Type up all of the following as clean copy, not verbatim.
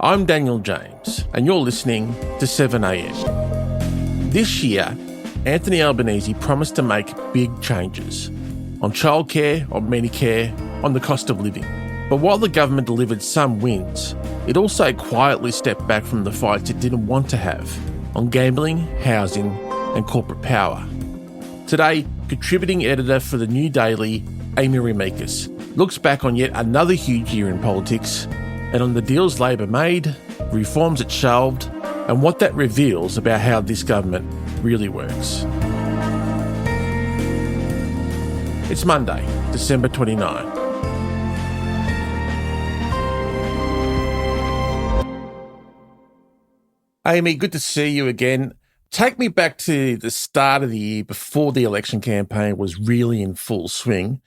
I'm Daniel James, and you're listening to 7am. This year, Anthony Albanese promised to make big changes on childcare, on Medicare, on the cost of living. But while the government delivered some wins, it also quietly stepped back from the fights it didn't want to have on gambling, housing, and corporate power. Today, contributing editor for the New Daily, Amy Remeikis, looks back on yet another huge year in politics and on the deals Labor made, reforms it shelved, and what that reveals about how this government really works. It's Monday, December 29. Amy, good to see you again. Take me back to the start of the year before the election campaign was really in full swing.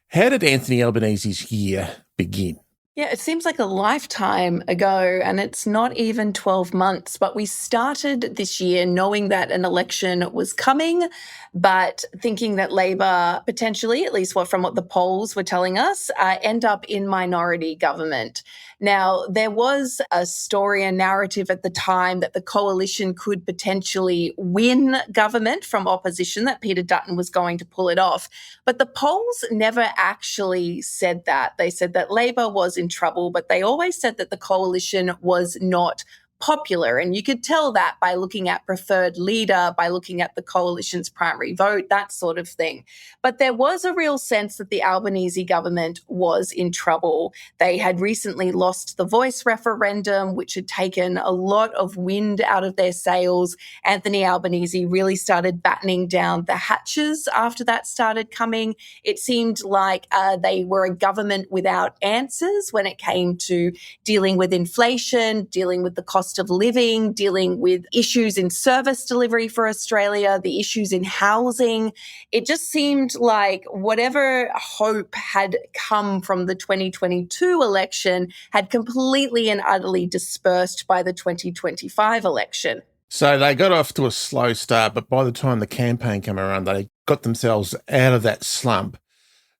How did Anthony Albanese's year begin? Yeah, it seems like a lifetime ago, and it's not even 12 months, but we started this year knowing that an election was coming, but thinking that Labor potentially, at least from what the polls were telling us, end up in minority government. Now, there was a story and narrative at the time that the coalition could potentially win government from opposition, that Peter Dutton was going to pull it off. But the polls never actually said that. They said that Labor was in trouble, but they always said that the coalition was not popular. And you could tell that by looking at preferred leader, by looking at the coalition's primary vote, that sort of thing. But there was a real sense that the Albanese government was in trouble. They had recently lost the voice referendum, which had taken a lot of wind out of their sails. Anthony Albanese really started battening down the hatches after that started coming. It seemed like they were a government without answers when it came to dealing with inflation, dealing with the cost of living, dealing with issues in service delivery for Australia, the issues in housing. It just seemed like whatever hope had come from the 2022 election had completely and utterly dispersed by the 2025 election. So they got off to a slow start, but by the time the campaign came around, they got themselves out of that slump.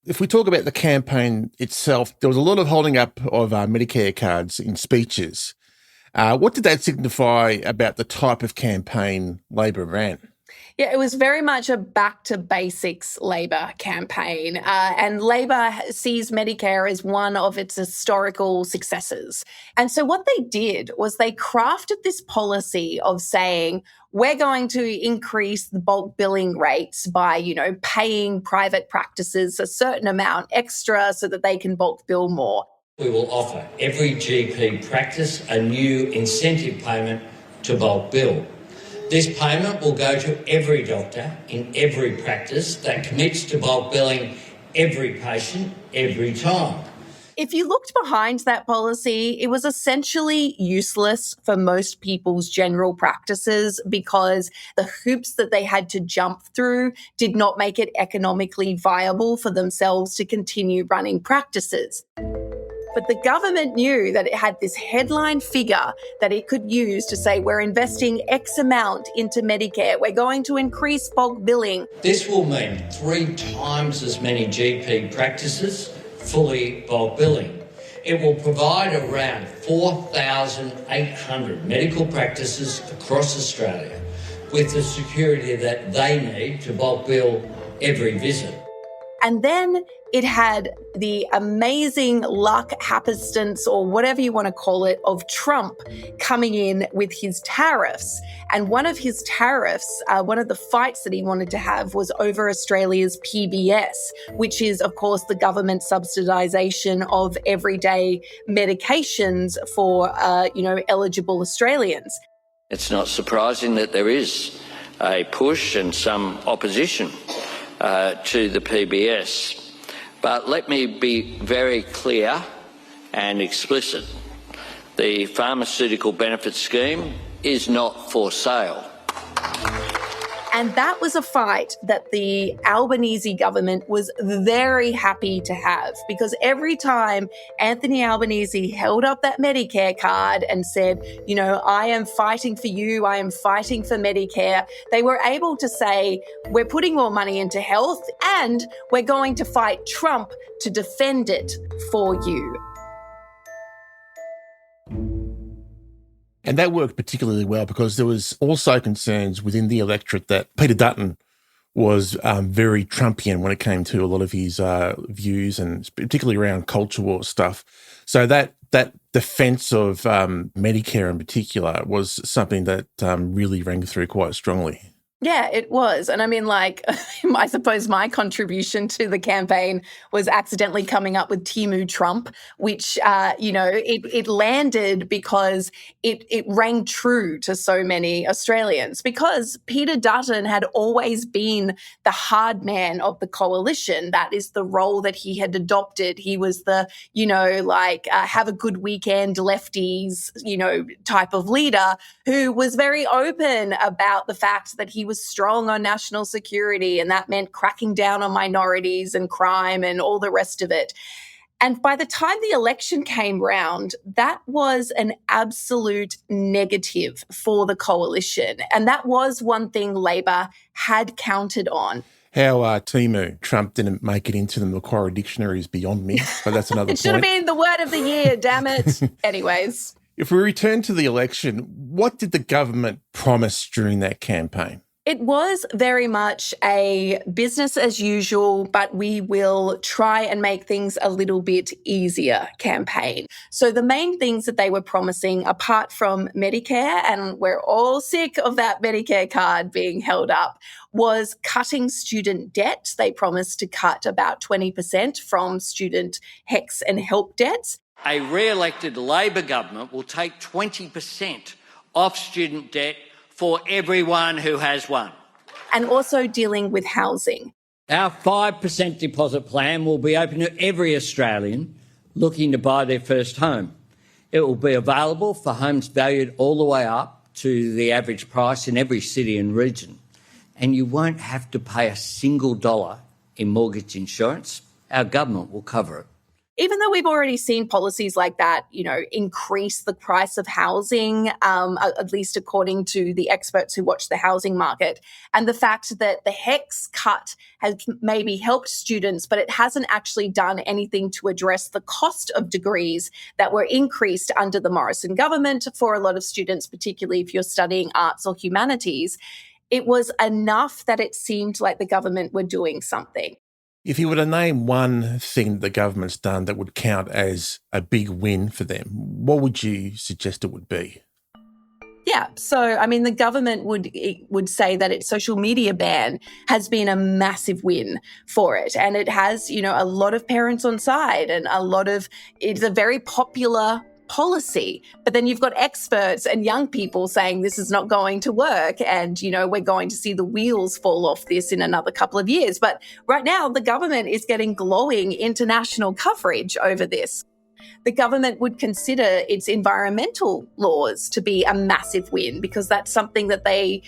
If we talk about the campaign itself, there was a lot of holding up of Medicare cards in speeches. What did that signify about the type of campaign Labor ran? Yeah, it was very much a back-to-basics Labor campaign, and Labor sees Medicare as one of its historical successes. And so what they did was they crafted this policy of saying, we're going to increase the bulk billing rates by, paying private practices a certain amount extra so that they can bulk bill more. We will offer every GP practice a new incentive payment to bulk bill. This payment will go to every doctor in every practice that commits to bulk billing every patient every time. If you looked behind that policy, it was essentially useless for most people's general practices because the hoops that they had to jump through did not make it economically viable for themselves to continue running practices. But the government knew that it had this headline figure that it could use to say, we're investing X amount into Medicare, we're going to increase bulk billing. This will mean 3 times as many GP practices fully bulk billing. It will provide around 4,800 medical practices across Australia with the security that they need to bulk bill every visit. And then it had the amazing luck, happenstance, or whatever you want to call it, of Trump coming in with his tariffs. And one of his tariffs, one of the fights that he wanted to have was over Australia's PBS, which is, of course, the government subsidisation of everyday medications for, eligible Australians. It's not surprising that there is a push and some opposition to the PBS. But let me be very clear and explicit. The pharmaceutical benefit scheme is not for sale. And that was a fight that the Albanese government was very happy to have, because every time Anthony Albanese held up that Medicare card and said, I am fighting for you, I am fighting for Medicare, they were able to say, we're putting more money into health and we're going to fight Trump to defend it for you. And that worked particularly well because there was also concerns within the electorate that Peter Dutton was very Trumpian when it came to a lot of his views, and particularly around culture war stuff. So that defence of Medicare in particular was something that really rang through quite strongly. Yeah, it was. And I mean, like, I suppose my contribution to the campaign was accidentally coming up with Timu Trump, which, it landed because it rang true to so many Australians, because Peter Dutton had always been the hard man of the coalition. That is the role that he had adopted. He was the, have a good weekend lefties, type of leader who was very open about the fact that he was strong on national security, and that meant cracking down on minorities and crime and all the rest of it. And by the time the election came round, that was an absolute negative for the coalition. And that was one thing Labor had counted on. How Timu Trump didn't make it into the Macquarie dictionary is beyond me, but that's another It should have been the word of the year, damn it. Anyways. If we return to the election, what did the government promise during that campaign? It was very much a business as usual, but we will try and make things a little bit easier campaign. So the main things that they were promising, apart from Medicare, and we're all sick of that Medicare card being held up, was cutting student debt. They promised to cut about 20% from student HECS and HELP debts. A re-elected Labor government will take 20% off student debt for everyone who has one. And also dealing with housing. Our 5% deposit plan will be open to every Australian looking to buy their first home. It will be available for homes valued all the way up to the average price in every city and region. And you won't have to pay a single dollar in mortgage insurance. Our government will cover it. Even though we've already seen policies like that, increase the price of housing, at least according to the experts who watch the housing market, and the fact that the HECS cut has maybe helped students, but it hasn't actually done anything to address the cost of degrees that were increased under the Morrison government for a lot of students, particularly if you're studying arts or humanities. It was enough that it seemed like the government were doing something. If you were to name one thing the government's done that would count as a big win for them, what would you suggest it would be? Yeah. So, I mean, the government would say that its social media ban has been a massive win for it. And it has, a lot of parents on side, and it's a very popular policy. But then you've got experts and young people saying this is not going to work, and we're going to see the wheels fall off this in another couple of years. But right now the government is getting glowing international coverage over this. The government would consider its environmental laws to be a massive win, because that's something that they,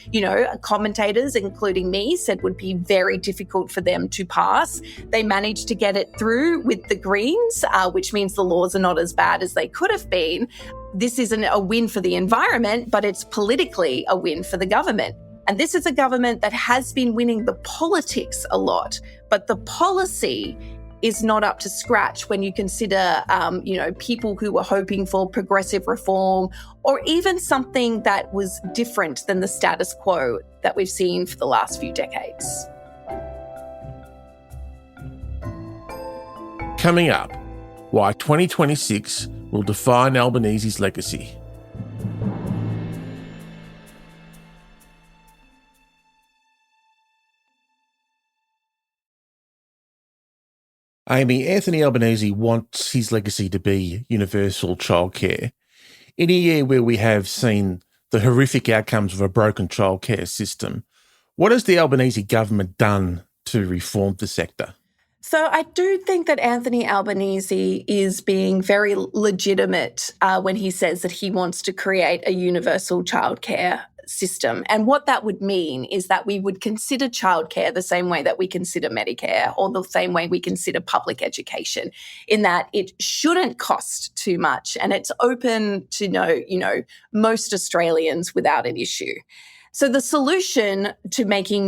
commentators, including me, said would be very difficult for them to pass. They managed to get it through with the Greens, which means the laws are not as bad as they could have been. This isn't a win for the environment, but it's politically a win for the government. And this is a government that has been winning the politics a lot, but the policy is not up to scratch when you consider, people who were hoping for progressive reform, or even something that was different than the status quo that we've seen for the last few decades. Coming up, why 2026 will define Albanese's legacy. Amy, Anthony Albanese wants his legacy to be universal childcare. In a year where we have seen the horrific outcomes of a broken childcare system, what has the Albanese government done to reform the sector? So I do think that Anthony Albanese is being very legitimate when he says that he wants to create a universal childcare system. And what that would mean is that we would consider childcare the same way that we consider Medicare, or the same way we consider public education, in that it shouldn't cost too much and it's open to most Australians without an issue. So the solution to making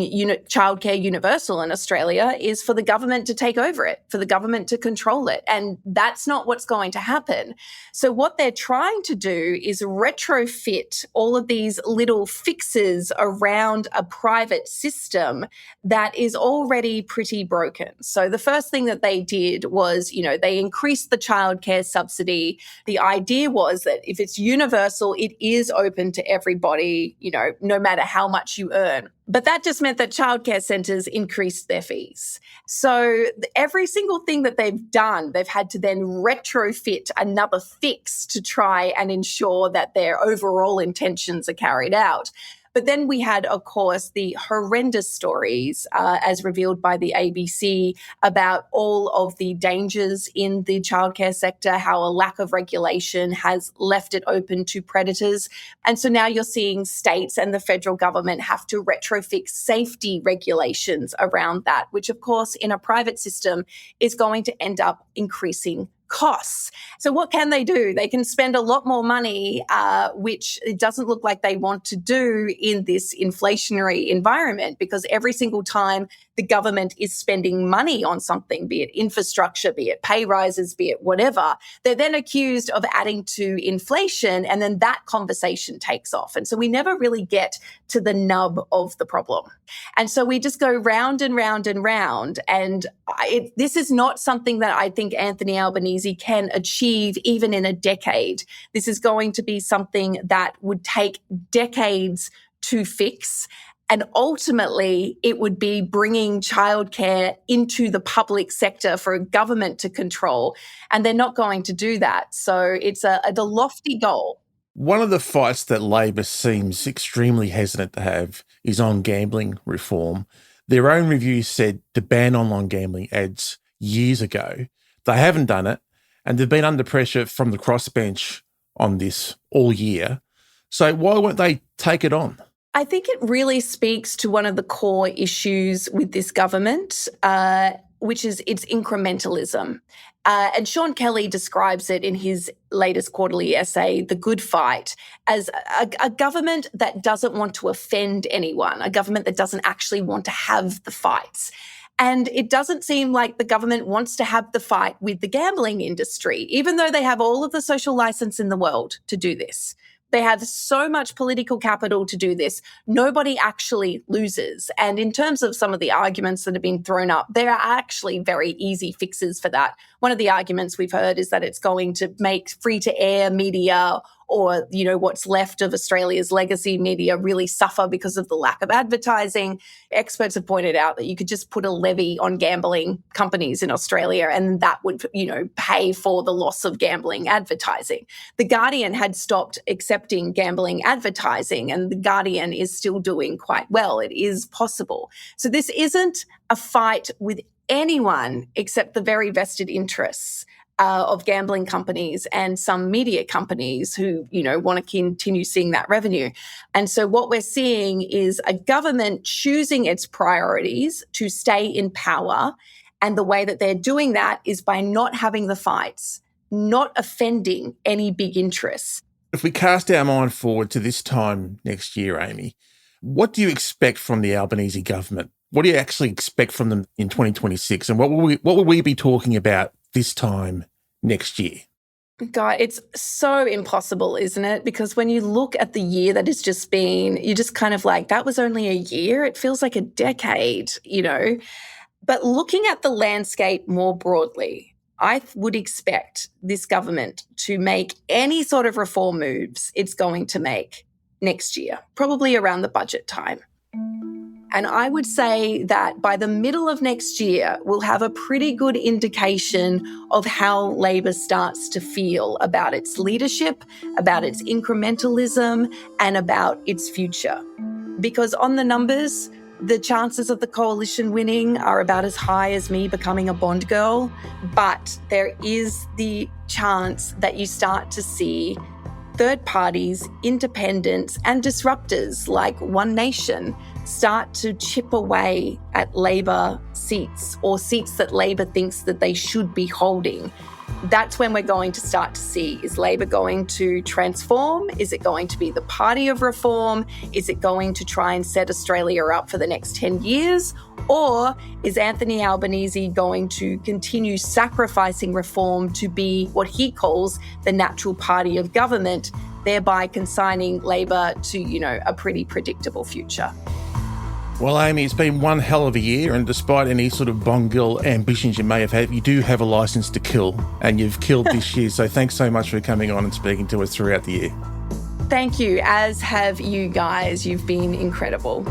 childcare universal in Australia is for the government to take over it, for the government to control it. And that's not what's going to happen. So what they're trying to do is retrofit all of these little fixes around a private system that is already pretty broken. So the first thing that they did was, they increased the childcare subsidy. The idea was that if it's universal, it is open to everybody, no matter how much you earn. But that just meant that childcare centres increased their fees. So every single thing that they've done, they've had to then retrofit another fix to try and ensure that their overall intentions are carried out. But then we had, of course, the horrendous stories, as revealed by the ABC, about all of the dangers in the childcare sector, how a lack of regulation has left it open to predators. And so now you're seeing states and the federal government have to retrofit safety regulations around that, which, of course, in a private system is going to end up increasing costs. So what can they do? They can spend a lot more money, which it doesn't look like they want to do in this inflationary environment, because every single time the government is spending money on something, be it infrastructure, be it pay rises, be it whatever, they're then accused of adding to inflation, and then that conversation takes off. And so we never really get to the nub of the problem. And so we just go round and round and round. And this is not something that I think Anthony Albanese can achieve even in a decade. This is going to be something that would take decades to fix. And ultimately, it would be bringing childcare into the public sector for a government to control. And they're not going to do that. So it's a lofty goal. One of the fights that Labor seems extremely hesitant to have is on gambling reform. Their own review said to ban online gambling ads years ago. They haven't done it, and they've been under pressure from the crossbench on this all year. So why won't they take it on? I think it really speaks to one of the core issues with this government, which is its incrementalism. And Sean Kelly describes it in his latest quarterly essay, The Good Fight, as a government that doesn't want to offend anyone, a government that doesn't actually want to have the fights. And it doesn't seem like the government wants to have the fight with the gambling industry, even though they have all of the social license in the world to do this. They have so much political capital to do this. Nobody actually loses. And in terms of some of the arguments that have been thrown up, there are actually very easy fixes for that. One of the arguments we've heard is that it's going to make free-to-air media, or, what's left of Australia's legacy media, really suffer because of the lack of advertising. Experts have pointed out that you could just put a levy on gambling companies in Australia, and that would, pay for the loss of gambling advertising. The Guardian had stopped accepting gambling advertising, and the Guardian is still doing quite well. It is possible. So this isn't a fight with anyone except the very vested interests of gambling companies and some media companies who, want to continue seeing that revenue. And so what we're seeing is a government choosing its priorities to stay in power. And the way that they're doing that is by not having the fights, not offending any big interests. If we cast our mind forward to this time next year, Amy, what do you expect from the Albanese government? What do you actually expect from them in 2026? And what will we be talking about this time next year? God, it's so impossible, isn't it? Because when you look at the year that has just been, you're just kind of like, that was only a year. It feels like a decade, But looking at the landscape more broadly, I would expect this government to make any sort of reform moves it's going to make next year, probably around the budget time. And I would say that by the middle of next year, we'll have a pretty good indication of how Labor starts to feel about its leadership, about its incrementalism, and about its future. Because on the numbers, the chances of the coalition winning are about as high as me becoming a Bond girl. But there is the chance that you start to see third parties, independents, and disruptors like One Nation start to chip away at Labor seats, or seats that Labor thinks that they should be holding. That's when we're going to start to see, is Labor going to transform? Is it going to be the party of reform? Is it going to try and set Australia up for the next 10 years? Or is Anthony Albanese going to continue sacrificing reform to be what he calls the natural party of government, thereby consigning Labor to, a pretty predictable future? Well, Amy, it's been one hell of a year, and despite any sort of Bongil ambitions you may have had, you do have a licence to kill, and you've killed this year. So thanks so much for coming on and speaking to us throughout the year. Thank you, as have you guys. You've been incredible.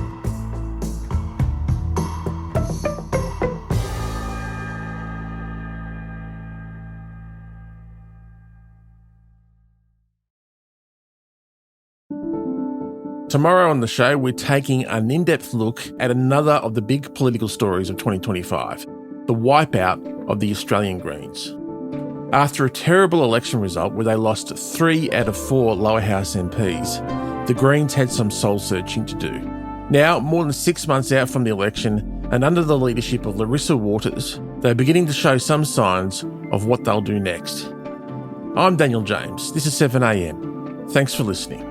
Tomorrow on the show, we're taking an in-depth look at another of the big political stories of 2025, the wipeout of the Australian Greens. After a terrible election result where they lost 3 out of 4 lower house MPs, the Greens had some soul-searching to do. Now, more than 6 months out from the election, and under the leadership of Larissa Waters, they're beginning to show some signs of what they'll do next. I'm Daniel James. This is 7am. Thanks for listening.